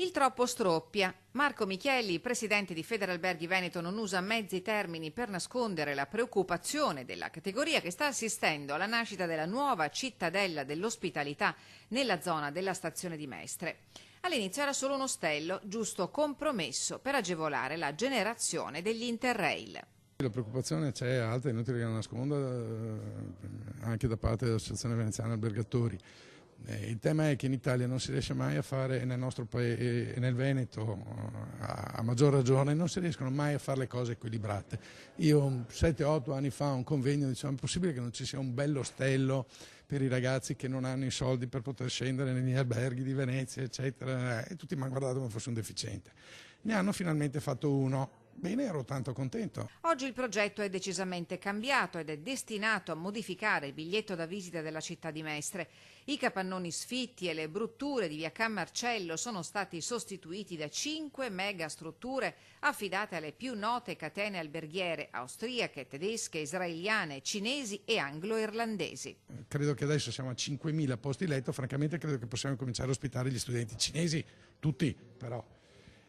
Il troppo stroppia. Marco Michielli, presidente di Federalberghi Veneto, non usa mezzi termini per nascondere la preoccupazione della categoria che sta assistendo alla nascita della nuova cittadella dell'ospitalità nella zona della stazione di Mestre. All'inizio era solo un ostello, giusto compromesso per agevolare la generazione degli Interrail. La preoccupazione c'è alta, è inutile che la nasconda, anche da parte dell'Associazione Veneziana Albergatori. Il tema è che in Italia non si riesce mai a fare, nel nostro paese e nel Veneto a maggior ragione, non si riescono mai a fare le cose equilibrate. Io 7-8 anni fa a un convegno dicevo: è possibile che non ci sia un bello ostello per i ragazzi che non hanno i soldi per poter scendere negli alberghi di Venezia, eccetera, e tutti mi hanno guardato come fosse un deficiente. Ne hanno finalmente fatto uno. Bene, ero tanto contento. Oggi il progetto è decisamente cambiato ed è destinato a modificare il biglietto da visita della città di Mestre. I capannoni sfitti e le brutture di via Can Marcello sono stati sostituiti da 5 megastrutture affidate alle più note catene alberghiere austriache, tedesche, israeliane, cinesi e anglo-irlandesi. Credo che adesso siamo a 5.000 posti letto, francamente credo che possiamo cominciare a ospitare gli studenti cinesi, tutti però.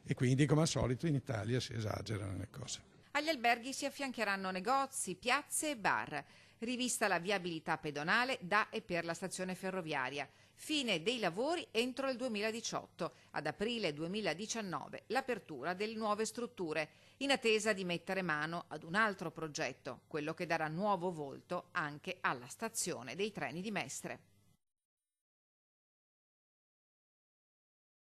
E quindi, come al solito, in Italia si esagerano le cose. Agli alberghi si affiancheranno negozi, piazze e bar. Rivista la viabilità pedonale da e per la stazione ferroviaria. Fine dei lavori entro il 2018. Ad aprile 2019 l'apertura delle nuove strutture, in attesa di mettere mano ad un altro progetto, quello che darà nuovo volto anche alla stazione dei treni di Mestre.